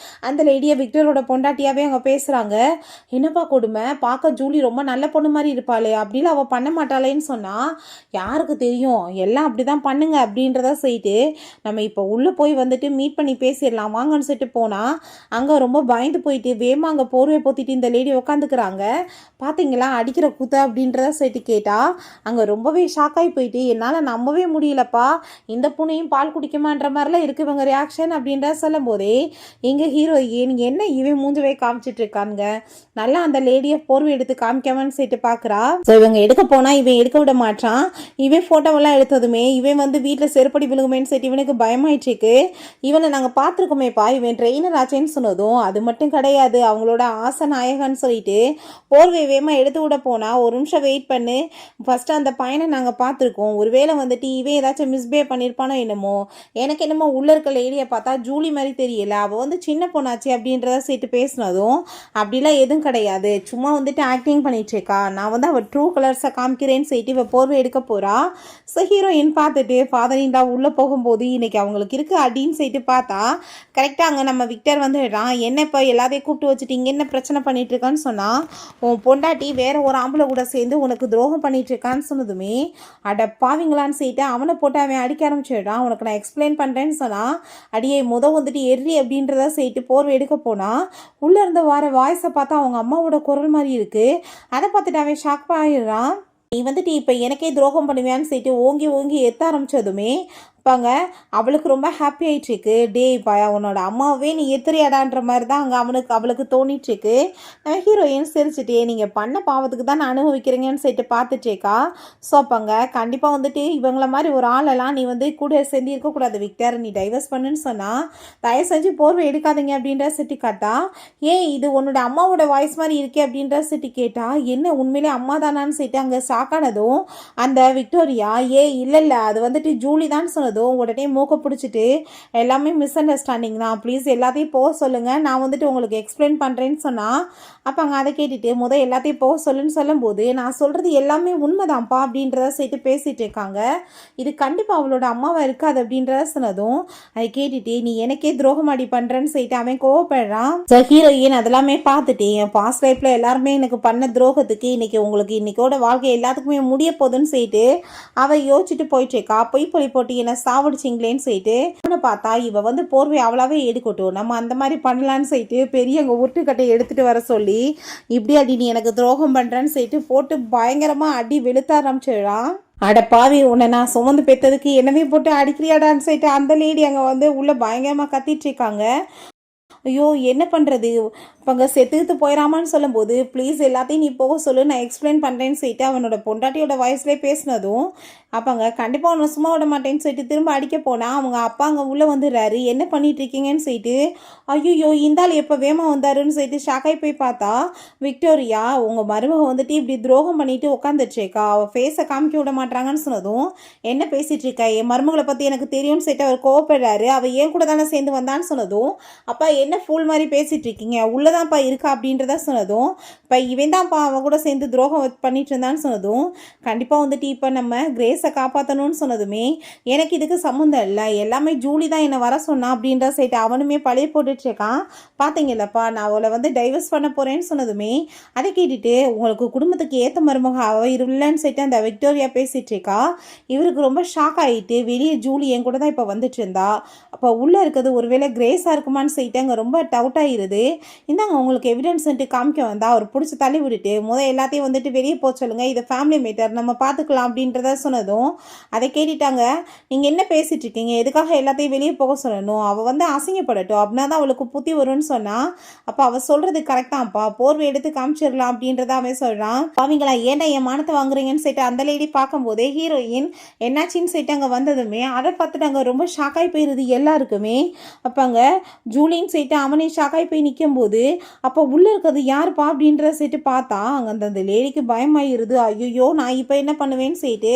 அந்த லேடியை விக்டரோட பொண்டாட்டியாவே அவங்க பேசுறாங்க. என்னப்பா கொடுமை, பார்க்க ஜூலி ரொம்ப நல்ல பொண்ணு மாதிரி இருப்பாளே, அப்படிலாம் அவள் பண்ண மாட்டாளேன்னு சொன்னா யாருக்கு தெரியும், எல்லாம் அப்படிதான் பண்ணுங்க அப்படின்றத சொல்லிட்டு நம்ம இப்போ உள்ளே போய் வந்துட்டு மீட் பண்ணி பேசிடலாம் வாங்கன்னு சொல்லிட்டு போனா அங்கே ரொம்ப பயந்து போயிட்டு வேமா அங்கே போர்வை போத்திட்டு இந்த லேடி உட்காந்துக்கிறாங்க. பார்த்தீங்களா அடிக்கிற கூத்த அப்படின்றத சொல்லிட்டு கேட்டா அங்கே ரொம்பவே ஷாக்காகி போயிட்டு என்னால் நம்பவே முடியலப்பா, இந்த பூனையும் பால் குடிக்குமான்ற மாதிரிலாம் இருக்கு இவங்க ரியாக்ஷன் அப்படின்றத சொல்லும் போதே எங்கள் ஹீரோயின் என்ன இவன் மூஞ்சவே காமிச்சிட்டு இருக்காங்க, நல்லா அந்த லேடியை போர்வை எடுத்து காமிக்காமன்னு சொல்லிட்டு பார்க்குறா. ஸோ இவங்க எடுக்க போனால் இவன் எடுக்க விட மாட்டான். இவன் ஃபோட்டோவெல்லாம் எடுத்ததுமே இவன் வந்து வீட்டில் செருப்படி விழுகுமேன்னு சொல்லிட்டு இவனுக்கு பயமாயிடுச்சுக்கு. இவனை நாங்கள் பார்த்துருக்கோமேப்பா, இவன் ட்ரெயினர் ஆச்சேன்னு சொன்னதும் அது மட்டும் கிடையாது, அவங்களோட ஆசை நாயகன்னு சொல்லிட்டு போர்வை வேகமாக எடுத்து விட போனால் ஒரு நிமிஷம் வெயிட் பண்ணு, ஃபஸ்ட்டு அந்த பையனை நாங்கள் பார்த்துருக்கோம், ஒருவேளை வந்துட்டு இவன் ஏதாச்சும் மிஸ்பிஹேவ் பண்ணியிருப்பானோ என்னமோ, எனக்கு என்னமோ உள்ளே இருக்க லேடியை பார்த்தா ஜூலி மாதிரி தெரியல, அவள் வந்து சின்ன பொண்ணாச்சு அப்படின்றத சேர்த்து பேசினதும் அப்படிலாம் எதுவும் கிடையாது, சும்மா வந்துட்டு ஆக்டிங் பண்ணிட்டுருக்கா, நான் வந்து அவள் ட்ரூ கலர்ஸை காமிக்கிறேன்னு சொல்லிட்டு இவள் போர்வை எடுக்க போகிறா. ஸோ ஹீரோயின் பார்த்துட்டு ஃபாதர் இன்லா உள்ளே போகும்போது இன்னைக்கு அவங்களுக்கு இருக்கு அப்படின்னு சொல்லிட்டு பார்த்தா கரெக்டாக அங்கே நம்ம விக்டர் வந்துடுறான். என்ன இப்போ எல்லாத்தையும் கூப்பிட்டு வச்சுட்டு இங்கே என்ன பிரச்சனை பண்ணிட்டு இருக்கான்னு சொன்னால் உன் பொண்டாட்டி வேற ஒரு ஆம்பளை கூட சேர்ந்து உனக்கு துரோகம் பண்ணிட்டு இருக்கான்னு சொன்னதுமே அட பாவிங்களான்னு சொல்லிட்டு அவனை போட்டு அவன் அடிக்க ஆரம்பிச்சிடுறான். உனக்கு நான் எக்ஸ்பிளைன் பண்ணுறேன்னு சொன்னால் அடியே வந்துட்டு எரி அப்படின்றத சொல்லிட்டு போர்வை எடுக்க போனால் உள்ளே இருந்து வர வாய்ஸை பார்த்தா அவங்க அம்மாவோட குரல் மாதிரி இருக்குது. அதை பார்த்துட்டு அவன் ஷாக் ஆகிடுறான். நீ வந்துட்டு இப்போ எனக்கே துரோகம் பண்ணுவியான்னு சொல்லிட்டு ஓங்கி ஓங்கி எத்த ஆரம்பித்ததுமே பாங்க அவளுக்கு ரொம்ப ஹாப்பி ஆயிட்டுருக்கு. டே இப்போ அவனோட அம்மாவே நீ எத்திரியாடான்ற மாதிரி தான் அங்கே அவளுக்கு தோணிட்டுருக்கு. ஹீரோயின் சிரிச்சுட்டே நீங்கள் பண்ண பாவத்துக்கு தான் நான் அனுபவிக்கிறீங்கன்னு சொல்லிட்டு பார்த்துட்டேக்கா. ஸோ அப்போங்க கண்டிப்பாக வந்துட்டு இவங்கள மாதிரி ஒரு ஆளெல்லாம் நீ வந்து கூட சேர்ந்து இருக்கக்கூடாது விக்டர், நீ டைவர்ஸ் பண்ணுன்னு சொன்னால் தயவு செஞ்சு போர்வை எடுக்காதீங்க அப்படின்ற சிட்டி காட்டா. ஏன் இது உன்னோட அம்மாவோட வாய்ஸ் மாதிரி இருக்கே அப்படின்ற சிட்டி கேட்டா என்ன உண்மையிலே அம்மா தானான்னு சொல்லிட்டு அங்கே ஷாக்கானதும் அந்த விக்டோரியா இல்லை அது வந்துட்டு ஜூலி தான் சொன்னது. உடனே மூக்க பிடிச்சிட்டு எல்லாமே மிஸ் அண்டர்ஸ்டாண்டிங் தான், ப்ளீஸ் எல்லாத்தையும் போக சொல்லுங்கள், நான் வந்துட்டு உங்களுக்கு எக்ஸ்பிளைன் பண்ணுறேன்னு சொன்னால் அப்போ அங்கே அதை கேட்டுட்டு எல்லாத்தையும் போக சொல்லுன்னு சொல்லும்போது நான் சொல்கிறது எல்லாமே உண்மைதான்ப்பா அப்படின்றத சேர்த்து பேசிகிட்டு இருக்காங்க. இது கண்டிப்பாக அவளோட அம்மாவை இருக்காது அப்படின்றத சொன்னதும் அதை கேட்டுட்டு நீ எனக்கே துரோகம் அடி பண்ணுறேன்னு சொல்லிட்டு அவன் கோவப்படுறான். ஸோ ஹீரோயின் அதெல்லாமே பார்த்துட்டு என் பாஸ்ட் லைஃப்பில் எல்லாருமே எனக்கு பண்ண துரோகத்துக்கு இன்னைக்கு உங்களுக்கு இன்னைக்கோட வாழ்க்கை எல்லாத்துக்குமே முடிய போகுதுன்னு சொல்லிட்டு அவள் யோசிச்சுட்டு போயிட்டுருக்கா. பொய் பொலி போட்டு என்ன சாவடிச்சிங்களேன்னு சொல்லிட்டு அவனை பார்த்தா இவ வந்து போர்வை அவளாவே எடுக்கட்டும், நம்ம அந்த மாதிரி பண்ணலான்னு சொல்லிட்டு பெரிய அங்கே உருட்டுக்கட்டை எடுத்துகிட்டு வர சொல்லி இப்படி அடி நீ எனக்கு துரோகம் பண்ணுறேன்னு சொல்லிட்டு போட்டு பயங்கரமாக அடி வெளுத்த ஆரம்பிச்சிடறான். அட பாவி, உன்னை நான் சுமந்து பெற்றதுக்கு என்னவே போட்டு அடிக்கிறியாடான்னு சொல்லிட்டு அந்த லேடி அங்கே வந்து உள்ள பயங்கரமாக கத்திட்டு இருக்காங்க. ஐயோ என்ன பண்ணுறது, இப்போ அங்கே செத்துக்கிட்டு போயிடாமான்னு சொல்லும்போது ப்ளீஸ் எல்லாத்தையும் நீ போக சொல்லு, நான் எக்ஸ்பிளைன் பண்ணுறேன்னு சொல்லிட்டு அவனோட பொண்டாட்டியோட வாய்ஸ்லேயே பேசினதும் அப்போங்க கண்டிப்பாக அவனை சும்மா விட மாட்டேன்னு சொல்லிட்டு திரும்ப அடிக்க போனால் அவங்க அப்பா அங்கே உள்ளே வந்துடுறாரு. என்ன பண்ணிட்டு இருக்கீங்கன்னு சொல்லிட்டு ஐயோ இந்தாள் எப்போ வேமா வந்தாருன்னு சொல்லிட்டு ஷாக்காகி போய் பார்த்தா விக்டோரியா உங்கள் மருமக வந்துட்டு இப்படி துரோகம் பண்ணிட்டு உட்காந்துட்ருக்கா, அவள் ஃபேஸை காமிக்க விட மாட்டாங்கன்னு சொன்னதும் என்ன பேசிகிட்டு இருக்கா, என் மருமகளை பற்றி எனக்கு தெரியும்னு சொல்லிட்டு அவர் கோவப்படுறாரு. அவள் ஏன் கூட தானே சேர்ந்து வந்தான்னு சொன்னதும் அப்பா என்ன ஃபூல் மாதிரி பேசிகிட்டு இருக்கீங்க, உள்ள தான்ப்பா இருக்கா அப்படின்றத சொன்னதும், இப்போ இவன் தான்ப்பா அவன் கூட சேர்ந்து துரோகம் பண்ணிட்டு இருந்தான்னு சொன்னதும், கண்டிப்பாக வந்துட்டு இப்போ நம்ம கிரேஸை காப்பாற்றணும்னு சொன்னதுமே, எனக்கு இதுக்கு சம்மந்தம் இல்லை, எல்லாமே ஜூலி தான் என்னை வர சொன்னா அப்படின்ற சைட்டு அவனுமே பழைய போட்டுட்டு இருக்கான். பார்த்தீங்களப்பா, நான் அவளை வந்து டைவர்ஸ் பண்ண போகிறேன்னு சொன்னதுமே, அதை கேட்டுட்டு உங்களுக்கு குடும்பத்துக்கு ஏற்ற மருமக அவ இல்லைன்னு சொல்லிட்டு அந்த விக்டோரியா பேசிகிட்டு இருக்கா. இவருக்கு ரொம்ப ஷாக் ஆகிட்டு, வெளியே ஜூலி என் கூட தான் இப்போ வந்துட்டு இருந்தா, அப்போ உள்ளே இருக்கிறது ஒருவேளை கிரேஸாக இருக்குமான்னு சொல்லிட்டு அங்கே ரொம்ப டவுட் ஆகிடுது. இந்தாங்க உங்களுக்கு எவிடன்ஸ்ன்ட்டு காமிக்க வந்தா அவர் பிடிச்சி தள்ளி விட்டுட்டு எல்லாத்தையும் வந்துட்டு வெளியே போக சொல்லுங்க, இது ஃபேமிலி மேட்டர், நம்ம பார்த்துக்கலாம் அப்படின்றத சொன்னதும், அதை கேட்டுட்டாங்க. நீங்கள் என்ன பேசிகிட்டு இருக்கீங்க, எதுக்காக எல்லாத்தையும் வெளியே போக சொல்லணும், அவள் வந்து அசிங்கப்படட்டும் அப்படின்னா தான் அவளுக்கு புத்தி வரும்னு சொன்னால், அப்போ அவள் சொல்கிறது கரெக்ட் தான்ப்பா, போர்வை எடுத்து காமிச்சிடலாம் அப்படின்றத அவன் சொல்கிறான். அவங்களா ஏன்டா என் மானத்தை வாங்குறீங்கன்னு சொல்லிட்டு அந்த லேடி பார்க்கும்போதே ஹீரோயின் என்னாச்சின்னு சொல்லிட்டு அங்கே வந்ததுமே அதை பார்த்துட்டு அங்கே ரொம்ப ஷாக்காகி போயிடுது எல்லாருக்குமே. அப்போ அங்கே ஜூலின்னு சொல்லிட்டு அவனே ஷாக்காகி போய் நிற்கும் போது, அப்போ உள்ளே இருக்கிறது யாருப்பா அப்படின்றத சொல்லிட்டு பார்த்தா அங்கே அந்த லேடிக்கு பயமாயிருது. ஐயோ நான் இப்போ என்ன பண்ணுவேன்னு சொல்லிட்டு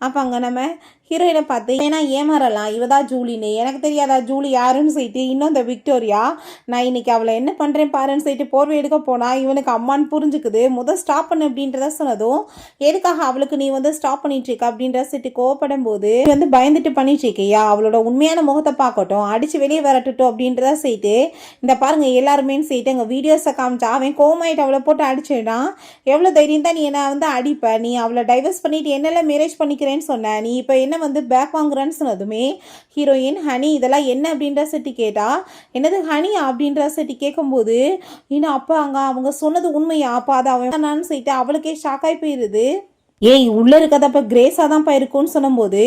அப்போ அங்கே நம்ம ஹீரோயினை பார்த்து ஏன்னா ஏமாறலாம், இவ தான் ஜூலின்னு, எனக்கு தெரியாதா ஜூலி யாருன்னு சொல்லிட்டு இன்னும் இந்த விக்டோரியா நான் இன்னைக்கு அவளை என்ன பண்ணுறேன் பாருன்னு சொல்லிட்டு போர்வை எடுக்க போனால் இவனுக்கு அம்மான்னு புரிஞ்சுக்குது. ஸ்டாப் பண்ணு அப்படின்றத சொன்னதும், எதுக்காக அவளுக்கு நீ வந்து ஸ்டாப் பண்ணிட்டு இருக்க அப்படின்ற சொல்லிட்டு கோவப்படும் போது வந்து பயந்துட்டு பண்ணிட்டு இருக்கியா, அவளோட உண்மையான முகத்தை பார்க்கட்டும், அடிச்சு வெளியே வரட்டும் அப்படின்றத சொல்லிட்டு இந்த பாருங்க எல்லாருமே சொல்லிட்டு எங்கள் வீடியோஸை காமிச்சா அவன் கோவமாயிட்டு அவளை போட்டு அடிச்சிடான். எவ்வளோ தைரியம் தான் நீ என்ன வந்து அடிப்ப, நீ அவளை டைவர்ஸ் பண்ணிட்டு என்னெல்லாம் மேரேஜ் பண்ணிக்கிறேன்னு சொன்ன, நீ இப்போ என்ன வந்து பேக் வாங்குறேன்னு சொன்னதுமே ஹீரோயின் ஹனி இதெல்லாம் என்ன அப்படின்ற சட்டி கேட்டா, என்னது ஹனி அப்படின்ற சட்டி கேட்கும்போது இன்னும் அப்போ அங்கே அவங்க சொன்னது உண்மையா, அப்போ அதை அவன் சொல்லிட்டு அவளுக்கே ஷாக்காகி போயிடுது. ஏய் உள்ளே இருக்கிறதப்ப கிரேஸாக தான்ப்பா இருக்கும்னு சொல்லும்போது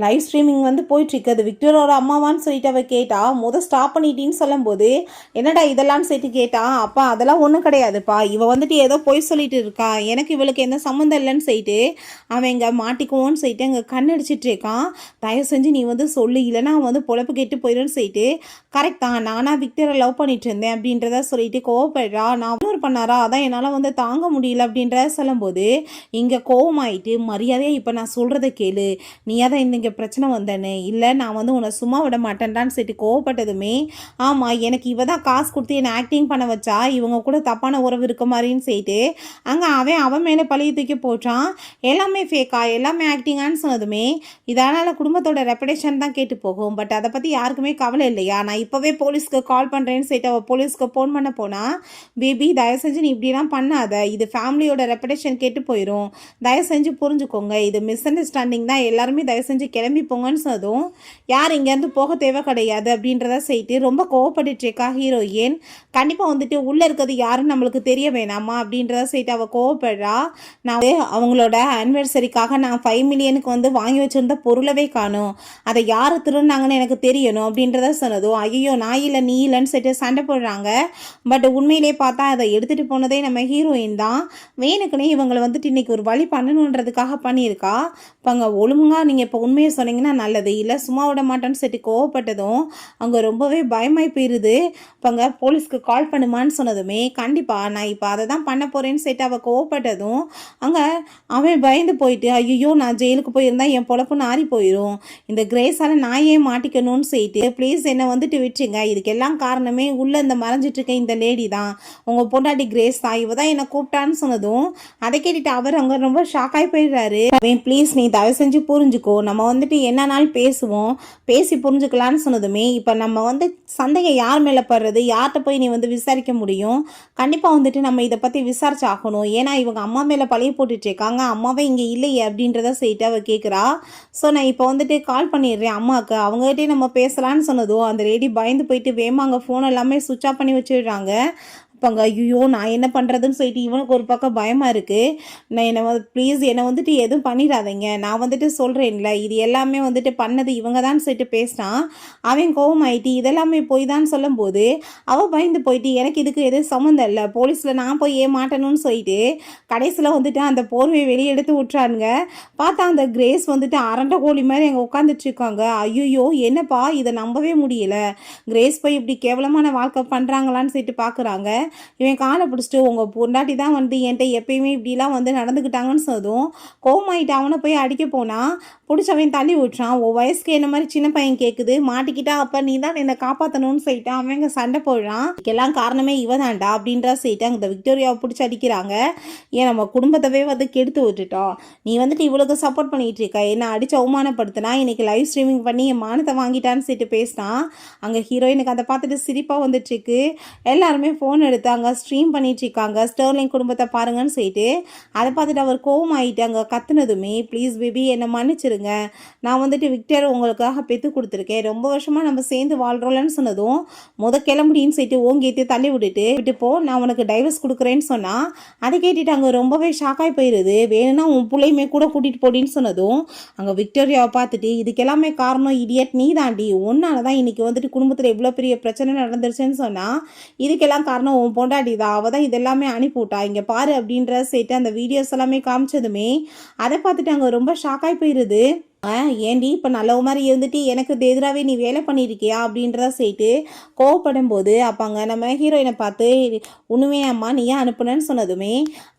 லைவ் ஸ்ட்ரீமிங் வந்து போயிட்டுருக்கு, அது விக்டரோட அம்மாவான்னு சொல்லிட்டு அவள் கேட்டா, ஸ்டாப் பண்ணிட்டின்னு சொல்லும்போது என்னடா இதெல்லாம் சொல்லிட்டு கேட்டா, அப்பா அதெல்லாம் ஒன்றும் கிடையாதுப்பா, இவள் வந்துட்டு ஏதோ பொய் சொல்லிட்டு இருக்கா, எனக்கு இவளுக்கு எந்த சம்மந்தம் இல்லைன்னு சொல்லிட்டு அவன் இங்கே மாட்டிக்குவோன்னு சொல்லிட்டு அங்கே கண்ணடிச்சிட்டு இருக்கான். தயவு செஞ்சு நீ வந்து சொல்லு, இல்லைன்னா அவன் வந்து பொழப்பு கெட்டு போயிடும்னு சொல்லிட்டு கரெக்ட் தான், நானாக விக்டரை லவ் பண்ணிட்டு இருந்தேன் அப்படின்றத சொல்லிட்டு கோவப்படுறா. நான் இன்னொரு பண்ணாரா, அதான் என்னால் வந்து தாங்க முடியல அப்படின்றத சொல்லும்போது இங்கே ஆயிட்டு மரியாதையாக இப்போ நான் சொல்கிறத கேளு, நீயா தான் இங்கே பிரச்சனை வந்தேன்னு, இல்லை நான் வந்து உன்னை சும்மா விட மாட்டேன்டான்னு சொல்லிட்டு கோவப்பட்டதுமே, ஆமாம் எனக்கு இவ தான் காசு கொடுத்து என்னை ஆக்டிங் பண்ண வச்சா, இவங்க கூட தப்பான உறவு இருக்க மாதிரின்னு சொல்லிட்டு அங்கே அவன் மேலே பழைய தூக்கி போட்டான். எல்லாமே ஃபேக்கா, எல்லாமே ஆக்டிங்கான்னு சொன்னதுமே இதனால் குடும்பத்தோட ரெப்புடேஷன் தான் கேட்டு போகும். பட் அதை பற்றி யாருக்குமே கவலை இல்லையா, நான் இப்போவே போலீஸ்க்கு கால் பண்ணுறேன்னு சொல்லிட்டு அவள் போலீஸ்க்கு ஃபோன் பண்ண போனால், பேபி தயவு செஞ்சு நீ இப்படிலாம் பண்ணாத, இது ஃபேமிலியோட ரெப்புடேஷன் கேட்டு போயிடும், தயவு செஞ்சு புரிஞ்சுக்கோங்க, இது மிஸ் அண்டர்ஸ்டாண்டிங் தான், எல்லாருமே தயவு செஞ்சு கிளம்பி போங்கன்னு சொன்னதும், யார் இங்கேருந்து போக தேவை கிடையாது அப்படின்றத செய்யிட்டு ரொம்ப கோவப்பட்டுட்டு இருக்கா ஹீரோயின். கண்டிப்பாக வந்துட்டு உள்ளே இருக்கிறது யாருன்னு நம்மளுக்கு தெரிய வேணாமா அப்படின்றத செய்யிட்டு அவள் கோவப்படுறா. நான் அவங்களோட ஆனிவர்சரிக்காக நான் 5 மில்லியனுக்கு வந்து வாங்கி வச்சுருந்த பொருளவே காணும், அதை யார் திருநாங்கன்னு எனக்கு தெரியணும் அப்படின்றத சொன்னதும், ஐயோ நான் இல்லை நீ இல்லைன்னு சொல்லிட்டு சண்டை போடுறாங்க. பட் உண்மையிலே பார்த்தா அதை எடுத்துகிட்டு போனதே நம்ம ஹீரோயின் தான். வேணுக்குன்னே இவங்களை வந்துட்டு இன்னைக்கு ஒரு வழி பண்ணணுன்றதுக்காக பண்ணியிருக்கா. இப்போ அங்கே ஒழுங்காக நீங்கள் இப்போ உண்மையை சொன்னீங்கன்னா நல்லது, இல்லை சும்மா விட மாட்டேன்னு சொல்லிட்டு கோவப்பட்டதும் அங்கே ரொம்பவே பயமாய் போயிடுது. இப்போ அங்கே போலீஸ்க்கு கால் பண்ணுமான்னு சொன்னதுமே, கண்டிப்பாக நான் இப்போ அதை தான் பண்ண போகிறேன்னு சொல்லிட்டு அவள் கோவப்பட்டதும் அங்கே அவன் பயந்து போயிட்டு, ஐயோ நான் ஜெயிலுக்கு போயிருந்தா என் பொழப்பு நாரி போயிடும், இந்த கிரேஸால் நான் ஏன் மாட்டிக்கணும்னு சொல்லிட்டு ப்ளீஸ் என்னை வந்துட்டு விட்டுருங்க, இதுக்கெல்லாம் காரணமே உள்ளே இந்த மறைஞ்சிட்டு இருக்க இந்த லேடி தான், உங்கள் பொண்டாட்டி கிரேஸ் தான், இவ தான் என்னை கூப்பிட்டான்னு சொன்னதும் அதை கேட்டுட்டு அவர் அங்கே ரொம்ப ஷாக்காகி போயிடுறாரு. அவன் ப்ளீஸ் நீ தயவு செஞ்சு புரிஞ்சுக்கோ, நம்ம வந்துட்டு என்னன்னாலும் பேசுவோம், பேசி புரிஞ்சுக்கலான்னு சொன்னதுமே, இப்போ நம்ம வந்து சந்தேகம் யார் மேலே படுறது, யார்கிட்ட போய் நீ வந்து விசாரிக்க முடியும், கண்டிப்பாக வந்துட்டு நம்ம இதை பற்றி விசாரிச்சாகணும், ஏன்னா இவங்க அம்மா மேலே பழைய போட்டுட்டு இருக்காங்க, அம்மாவே இங்கே இல்லையே அப்படின்றத செய்யிட்டு அவள் கேட்குறா. ஸோ நான் இப்போ வந்துட்டு கால் பண்ணிடுறேன் அம்மாவுக்கு, அவங்ககிட்டே நம்ம பேசலான்னு சொன்னதும் அந்த லேடி பயந்து போயிட்டு வேமாங்க ஃபோன் எல்லாமே சுவிட்ச் ஆஃப் பண்ணி வச்சுடுறாங்க. இப்போ அங்கே ஐயோ நான் என்ன பண்ணுறதுன்னு சொல்லிட்டு இவனுக்கு ஒரு பக்கம் பயமாக இருக்குது. நான் என்னை ப்ளீஸ் என்னை வந்துட்டு எதுவும் பண்ணிடாதீங்க, நான் வந்துட்டு சொல்கிறேன்ல இது எல்லாமே வந்துட்டு பண்ணது இவங்க தான் சொல்லிட்டு பேசினான். அவன் கோவமாயிட்டு இதெல்லாமே போய் தான் சொல்லும்போது அவள் பயந்து போயிட்டு எனக்கு இதுக்கு எதுவும் சம்மந்தம் இல்லை, போலீஸில் நான் போய் ஏன் மாட்டணும்னு சொல்லிட்டு கடைசியில் வந்துட்டு அந்த போர்வையை வெளியே எடுத்து விட்றானுங்க. பார்த்தா அந்த கிரேஸ் வந்துட்டு அரண்டை கோழி மாதிரி அங்கே உட்காந்துட்டு இருக்காங்க. ஐயோ என்னப்பா இதை நம்பவே முடியல, கிரேஸ் போய் இப்படி கேவலமான வாழ்க்கை பண்ணுறாங்களான்னு சொல்லிட்டு பார்க்குறாங்க. இவன் காலை பிடிச்சிட்டு உங்கள் பொண்டாட்டி தான் வந்து என்கிட்ட எப்பயுமே இப்படிலாம் வந்து நடந்துக்கிட்டாங்கன்னு சொன்னதும் கோவமாயிட்டு அவனை போய் அடிக்க போனால் பிடிச்சவன் தள்ளி விட்டுறான். உன் வயசுக்கு என்ன மாதிரி சின்ன பையன் கேட்குது மாட்டிக்கிட்டா, அப்போ நீ தான் என்னை காப்பாற்றணும்னு சொல்லிட்டு அவங்க சண்டை போடுறான். இதுக்கெல்லாம் காரணமே இவதான்டா அப்படின்றா சொல்லிட்டு அந்த விக்டோரியாவை பிடிச்சி அடிக்கிறாங்க. ஏன் நம்ம குடும்பத்தவே வந்து கெடுத்து விட்டுட்டோம், நீ வந்துட்டு இவ்வளோக்கு சப்போர்ட் பண்ணிகிட்டு இருக்க, என்னை அடித்து அவமானப்படுத்தினா, இன்னைக்கு லைவ் ஸ்ட்ரீமிங் பண்ணி என் மானத்தை வாங்கிட்டான்னு சொல்லிட்டு பேசினான். அங்கே ஹீரோயினுக்கு அதை பார்த்துட்டு சிரிப்பாக வந்துட்டுருக்கு. எல்லாருமே ஃபோன் எடுத்து அங்கே ஸ்ட்ரீம் பண்ணிட்டுருக்காங்க, ஸ்டெர்லிங் குடும்பத்தை பாருங்கன்னு சொல்லிட்டு. அதை பார்த்துட்டு அவர் கோவமாயிட்டு அங்கே கத்துனதுமே, ப்ளீஸ் பேபி என்னை மன்னிச்சிருங்க, நான் வந்துட்டு விக்டர் உங்களுக்காக பெற்று கொடுத்துருக்கேன், ரொம்ப வருஷமாக நம்ம சேர்ந்து வாழ்கிறோம்லன்னு சொன்னதும் கிளம்புடின்னு சொல்லிட்டு ஓங்கேற்றி தள்ளி விட்டுட்டு போ, நான் உனக்கு டைவர்ஸ் கொடுக்குறேன்னு சொன்னால் அதை கேட்டுட்டு அங்கே ரொம்பவே ஷாக்காகி போயிடுது. வேணும்னா உன் பிள்ளையுமே கூட கூட்டிகிட்டு போடின்னு சொன்னதும் அங்கே விக்டோரியாவை பார்த்துட்டு இதுக்கெல்லாமே காரணம் இடியட் நீ தாண்டி, ஒன்னால தான் இன்னைக்கு வந்துட்டு குடும்பத்தில் இவ்வளோ பெரிய பிரச்சனை நடந்துருச்சுன்னு சொன்னால் இதுக்கெல்லாம் காரணம் உன் பொண்டாட்டி தான், அவள் தான் இதெல்லாமே அனுப்பிவிட்டா, இங்கே பாரு அப்படின்ற சேர்த்து அந்த வீடியோஸ் எல்லாமே காமிச்சதுமே அதை பார்த்துட்டு அங்கே ரொம்ப ஷாக்காகி போயிடுது. ஏண்டி இப்போ நல்ல மாதிரி இருந்துட்டு எனக்கு எதிராகவே நீ வேலை பண்ணியிருக்கியா அப்படின்றத சேர்த்து கோவப்படும் போது அப்பாங்க நம்ம ஹீரோயினை பார்த்து உண்மையே அம்மா நீ ஏன் அனுப்புனேன்னு சொன்னதுமே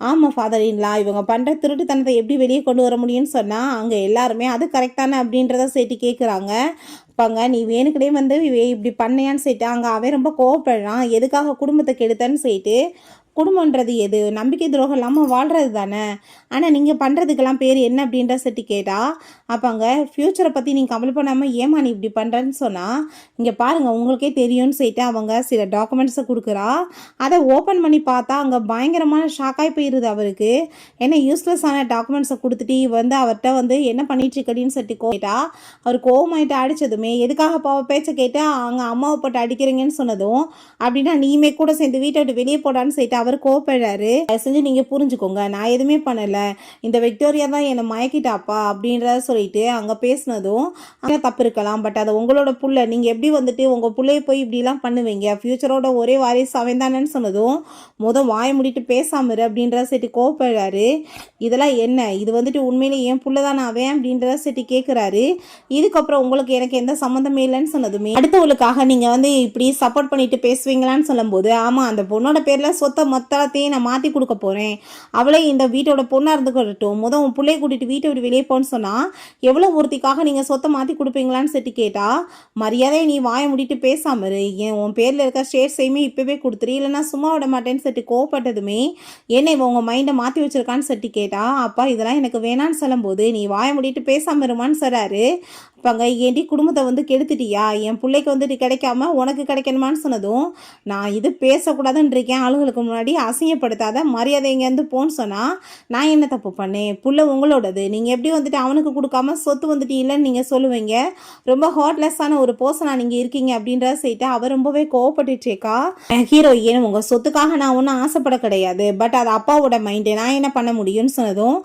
ஆமாம் ஃபாதர் இன்லா, இவங்க பண்ணுற திருட்டுத்தனத்தை எப்படி வெளியே கொண்டு வர முடியும்னு சொன்னால் அங்கே எல்லாருமே அது கரெக்டான அப்படின்றத சேர்த்து கேட்குறாங்க. அப்பாங்க நீ வேணுக்கிட்டே வந்து இப்படி பண்ணையான்னு சொல்லிட்டு அங்கே அவன் ரொம்ப கோவப்படுறான். எதுக்காக குடும்பத்தை கெடுத்தன்னு சொல்லிட்டு, குடும்பன்றது எது, நம்பிக்கை துரோகம் இல்லாமல் வாழ்கிறது தானே, ஆனால் நீங்கள் பண்ணுறதுக்கெல்லாம் பேர் என்ன அப்படின்ற சட்டி கேட்டால் அப்பாங்க ஃப்யூச்சரை பற்றி நீங்கள் கவலை பண்ணாமல் ஏமா நீ இப்படி பண்ணுறேன்னு சொன்னால் இங்கே பாருங்கள் உங்களுக்கே தெரியும்னு சொல்லிட்டு அவங்க சில டாக்குமெண்ட்ஸை கொடுக்குறா. அதை ஓப்பன் பண்ணி பார்த்தா அங்கே பயங்கரமான ஷாக்காகி போயிடுது அவருக்கு. ஏன்னா யூஸ்லெஸ்ஸான டாக்குமெண்ட்ஸை கொடுத்துட்டு வந்து அவர்கிட்ட வந்து என்ன பண்ணிட்டு இருக்கடின்னு சொல்லிட்டு கேட்டால் அவர் கோவமாயிட்டு அடித்ததுமே எதுக்காக பாவ பேச்சை கேட்டால் அவங்க அம்மாவை போட்டு அடிக்கிறீங்கன்னு சொன்னதும் அப்படின்னா நீமே கூட சேர்ந்து வீட்டை விட்டு வெளியே போடான்னு சொல்லிட்டு அவர் கோவப்படுறாரு. அதை செஞ்சு நீங்கள் புரிஞ்சுக்கோங்க, நான் எதுவுமே பண்ணலை, இந்த விக்டோரியா தான் என்னை மயக்கிட்டாப்பா அப்படின்றத சொல்லிட்டு அங்கே பேசினதும் அங்கே தப்பு இருக்கலாம், பட் அது உங்களோட புள்ள, நீங்கள் எப்படி வந்துட்டு உங்கள் பிள்ளைய போய் இப்படிலாம் பண்ணுவீங்க, ஃப்யூச்சரோட ஒரே வாரிசு அவன் தானேன்னு சொன்னதும் வாயை முடிட்டு பேசாம இரு அப்படின்றத சரி கோவப்படுறாரு. இதெல்லாம் என்ன, இது வந்துட்டு உண்மையிலே என் புள்ள தானே அவன் அப்படின்றத சரி கேட்குறாரு. இதுக்கப்புறம் உங்களுக்கு எனக்கு எந்த சம்மந்தமே இல்லைன்னு சொன்னதுமே அடுத்தவங்களுக்காக நீங்கள் வந்து இப்படி சப்போர்ட் பண்ணிட்டு பேசுவீங்களான்னு சொல்லும்போது ஆமாம் அந்த பொண்ணோட பேரில் சொத்தை மொத்தத்தையும் நான் மாற்றி கொடுக்க போகிறேன், அவளே இந்த வீட்டோட பொண்ணாக இருந்துக்கிட்டோம், உன் பிள்ளைய கூட்டிகிட்டு வீட்டை விட்டு வெளியே போன்னு சொன்னால் எவ்வளோ ஒருத்திக்காக நீங்கள் சொத்தை மாற்றி கொடுப்பீங்களான்னு சொல்லி கேட்டால் மரியாதையை நீ வாயை முடிட்டு பேசாம இரு, ஏன் உன் பேரில் இருக்க ஷேர்ஸையுமே இப்போவே கொடுத்துரு, இல்லைன்னா சும்மா விட மாட்டேன்னு சொல்லி கோவப்பட்டதுமே என்ன இவன் உங்கள் மைண்டை மாற்றி வச்சிருக்கான்னு சொல்லி கேட்டால் அப்பா இதெல்லாம் எனக்கு வேணான்னு சொல்லும்போது நீ வாயை முடிட்டு பேசாமல் இருமான்னு சொல்கிறாரு. அப்பாங்க ஏண்டி குடும்பத்தை வந்து கெடுத்துட்டியா, என் பிள்ளைக்கு வந்துட்டு கிடைக்காம உனக்கு கிடைக்கணுமான்னு சொன்னதும் நான் இது பேசக்கூடாதுன்னு இருக்கேன், ஆளுங்களுக்கு முன்னாடி அசிங்கப்படுத்தாத, மரியாதை இங்கேருந்து போன்னு சொன்னால் நான் என்ன தப்பு பண்ணேன், புள்ள உங்களோடது, நீங்கள் எப்படி வந்துட்டு அவனுக்கு கொடுக்காம சொத்து வந்துட்டு இல்லைன்னு நீங்கள் சொல்லுவீங்க, ரொம்ப ஹார்ட்லெஸ்ஸான ஒரு பர்சனாக நீங்கள் இருக்கீங்க அப்படின்றத செய்யிட்டு அவர் ரொம்பவே கோவப்பட்டுச்சேக்கா. ஹீரோயின் உங்கள் சொத்துக்காக நான் ஒன்றும் ஆசைப்பட கிடையாது, பட் அது அப்பாவோட மைண்டு, நான் என்ன பண்ண முடியும்னு சொன்னதும்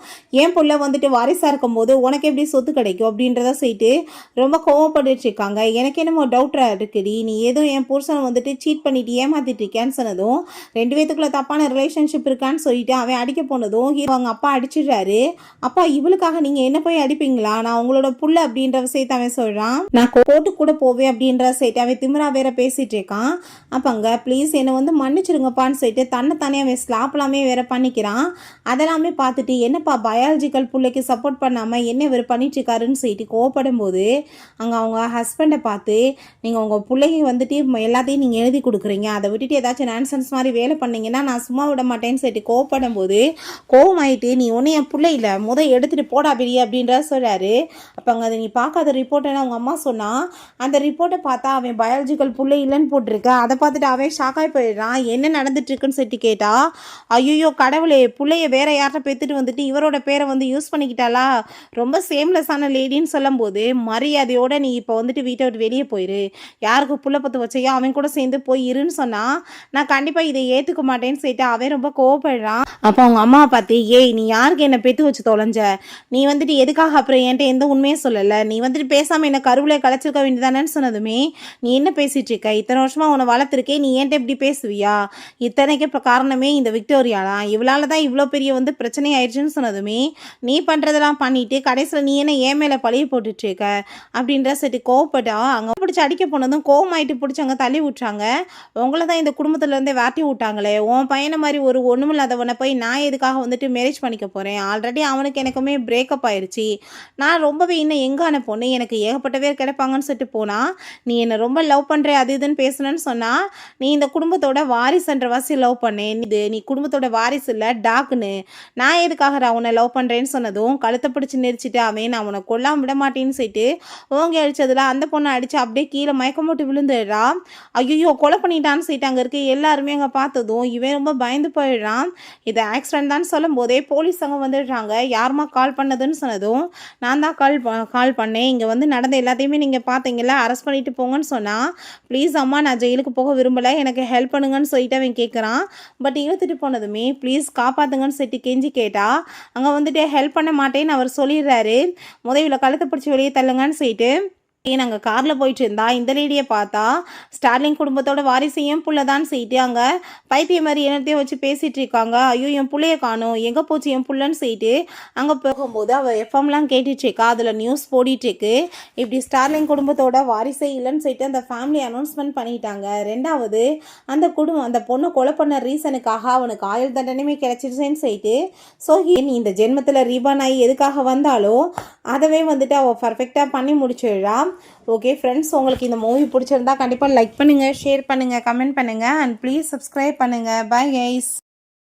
என் புள்ள வந்துட்டு வாரிசாக இருக்கும்போது உனக்கு எப்படி சொத்து கிடைக்கும் அப்படின்றத செய்யிட்டு ரொம்ப கோவப்பட்டு இருக்காங்க. எனக்கு என்னமோ டவுட்டா இருக்குடி, நீ ஏதோ என் புருஷனை வந்துட்டு சீட் பண்ணிட்டு ஏமாத்திட்டு இருக்கேன்னு சொன்னதும் ரெண்டு பேத்துக்குள்ள தப்பான ரிலேஷன்ஷிப் இருக்கான்னு சொல்லிட்டு அவன் அடிக்க போனதும் அவங்க அப்பா அடிச்சிடுறாரு. அப்பா இவளுக்காக நீங்க என்ன போய் அடிப்பீங்களா, நான் உங்களோட புள்ள அப்படின்ற விஷயத்த அவன் சொல்றான், நான் கோர்ட்டு கூட போவேன் அப்படின்ற விஷயத்த அவன் திமிரா வேற பேசிட்டு இருக்கான். அப்பங்க ப்ளீஸ் என்னை வந்து மன்னிச்சிருங்கப்பான்னு சொல்லிட்டு தன்னைத்தானே அவன் ஸ்லாப்லாமே வேற பண்ணிக்கிறான். அதெல்லாமே பார்த்துட்டு என்னப்பா பயாலஜிக்கல் பிள்ளைக்கு சப்போர்ட் பண்ணாம என்ன இவர் பண்ணிட்டு இருக்காருன்னு சொல்லிட்டு கோவப்படும் போது அங்கே அவங்க ஹஸ்பண்டை பார்த்து நீங்கள் உங்கள் பிள்ளைங்க வந்துட்டு எல்லாத்தையும் நீங்கள் எழுதி கொடுக்குறீங்க, அதை விட்டுட்டு ஏதாச்சும் நான்சென்ஸ் மாதிரி வேலை பண்ணீங்கன்னா நான் சும்மா விட மாட்டேன்னு சொல்லிட்டு கோவப்படும் போது கோவமாயிட்டு நீ ஒன்று என் பிள்ளை இல்லை எடுத்துகிட்டு போடா பெரிய அப்படின்ற சொல்கிறாரு. அப்போ அங்கே அதை நீ பார்க்காத ரிப்போர்ட்டை அவங்க அம்மா சொன்னால் அந்த ரிப்போர்ட்டை பார்த்தா அவன் பயாலஜிக்கல் பிள்ளை இல்லைன்னு போட்டிருக்க. அதை பார்த்துட்டு அவன் ஷாக்காய் போயிடுறான். என்ன நடந்துட்டுருக்குன்னு சொல்லிட்டு கேட்டா ஐயோ கடவுளே பிள்ளைய வேற யார்கிட்ட பெற்றுட்டு வந்துட்டு இவரோட பேரை வந்து யூஸ் பண்ணிக்கிட்டாலா, ரொம்ப சேம்லெஸ்ஸான லேடின்னு சொல்லும் போது மரியாதையோட நீ இப்போ வந்துட்டு வீட்டை விட்டு வெளியே போயிரு, யாருக்கு புள்ள பத்து வச்சையோ அவன் கூட சேர்ந்து போய் இருன்னு சொன்னால் நான் கண்டிப்பாக இதை ஏற்றுக்க மாட்டேன்னு சொல்லிட்டு அவன் ரொம்ப கோவப்படுறான். அப்போ அவங்க அம்மாவை பார்த்து ஏய் நீ யாருக்கு என்னை பெற்று வச்சு தொலைஞ்ச, நீ வந்துட்டு எதுக்காக அப்புறம் என்கிட்ட எந்த உண்மையும் சொல்லலை, நீ வந்துட்டு பேசாமல் என்னை கருவிலே கலைச்சிருக்க வேண்டியதானேன்னு சொன்னதுமே நீ என்ன பேசிகிட்டு இருக்க, இத்தனை வருஷமாக உன்னை வளர்த்துருக்கே, நீ என்கிட்ட இப்படி பேசுவியா, இத்தனைக்கு இப்போ காரணமே இந்த விக்டோரியாலாம், இவளால் தான் இவ்வளோ பெரிய வந்து பிரச்சனை ஆயிடுச்சுன்னு சொன்னதுமே நீ பண்ணுறதெல்லாம் பண்ணிட்டு கடைசியில் நீ என்ன ஏன் மேலே பழிய போட்டுட்ருக்க, அப்படின்ற சரி கோவப்பட்டா அங்கே பிடிச்சி அடிக்க போனதும் கோவமாயிட்டு பிடிச்சவங்க தள்ளி விட்றாங்க. உங்களை தான் இந்த குடும்பத்துலேருந்தே விரட்டி விட்டாங்களே, உன் பையனை மாதிரி ஒரு ஒன்றுமில்லாதவனை போய் நான் எதுக்காக வந்துட்டு மேரேஜ் பண்ணிக்க போகிறேன், ஆல்ரெடி அவனுக்கு எனக்குமே பிரேக்கப் ஆயிடுச்சு, நான் ரொம்பவே இன்னும் எங்கான பொண்ணு, எனக்கு ஏகப்பட்ட பேர் கிடைப்பாங்கன்னு சொல்லிட்டு போனால், நீ என்னை ரொம்ப லவ் பண்ணுற அது இதுன்னு பேசணுன்னு சொன்னால், நீ இந்த குடும்பத்தோட வாரிசுன்ற வாசி லவ் பண்ணேன், நீ குடும்பத்தோட வாரிசு இல்லை டாக்குன்னு, நான் எதுக்காக உன்னை லவ் பண்ணுறேன்னு சொன்னதும் கழுத்தை பிடிச்சி நெரிச்சிட்டு அவன் நான் உன்னை கொல்லாம விட மாட்டேன்னு சொல்லிட்டு ஓங்கி அடித்ததில் அந்த பொண்ணை அடித்து அப்படியே கீழே மயக்கம் போட்டு விழுந்துடுறா. ஐயோ கொலை பண்ணிட்டான்னு சொல்லிட்டு அங்கே இருக்க எல்லாருமே அங்கே பார்த்ததும் இவன் ரொம்ப பயந்து போயிடுறான். இது ஆக்சிடென்ட் தான் சொல்லும் போதே போலீஸ் அங்கே வந்துடுறாங்க. யாருமா கால் பண்ணதுன்னு சொன்னதும் நான் தான் கால் பண்ணேன், இங்கே வந்து நடந்த எல்லாத்தையுமே நீங்கள் பார்த்தீங்களா, அரெஸ்ட் பண்ணிட்டு போங்கன்னு சொன்னால், ப்ளீஸ் அம்மா நான் ஜெயிலுக்கு போக விரும்பலை, எனக்கு ஹெல்ப் பண்ணுங்கன்னு சொல்லிட்டு அவன் கேட்குறான். பட் இழுத்துட்டு போனதுமே ப்ளீஸ் காப்பாற்றுங்கன்னு சொல்லிட்டு கெஞ்சி கேட்டா அங்கே வந்துட்டு ஹெல்ப் பண்ண மாட்டேன்னு அவர் சொல்லிடுறாரு. முதல்ல கழுத்தை பிடிச்சி வெளியே தள்ளுங்கன்னு சொல்லிட்டு நாங்கள் காரில் போயிட்டு இருந்தா இந்த லேடியை பார்த்தா ஸ்டார்லிங் குடும்பத்தோட வாரிசையும் புள்ள தான் செய்யிட்டு அங்கே பைத்தியம் மாதிரி என்னத்தையும் வச்சு பேசிகிட்டு இருக்காங்க. ஐயோ என் பிள்ளைய காணும், எங்கே போச்சு என் புள்ளன்னு செய்யிட்டு அங்கே போகும்போது அவள் எஃப்எம்லாம் கேட்டுட்ருக்கா, அதில் நியூஸ் போடிட்டுருக்கு, இப்படி ஸ்டார்லிங் குடும்பத்தோட வாரிசே இல்லைன்னு சொல்லிட்டு அந்த ஃபேமிலி அனௌன்ஸ்மெண்ட் பண்ணிட்டாங்க. ரெண்டாவது அந்த பொண்ணை கொலை பண்ண ரீசனுக்காக அவனுக்கு ஆயுள் தண்டனையுமே கிடைச்சிருச்சேன்னு சொல்லிட்டு ஸோ இந்த ஜென்மத்தில் ரீபான் ஆகி எதுக்காக வந்தாலோ அதவே வந்துட்டு அவள் பர்ஃபெக்டாக பண்ணி முடிச்சிடுறா. ஓகே ஃப்ரெண்ட்ஸ், உங்களுக்கு இந்த மூவி பிடிச்சிருந்தா கண்டிப்பாக லைக் பண்ணுங்கள், ஷேர் பண்ணுங்கள், கமெண்ட் பண்ணுங்கள் அண்ட் ப்ளீஸ் சப்ஸ்கிரைப் பண்ணுங்கள். Bye guys.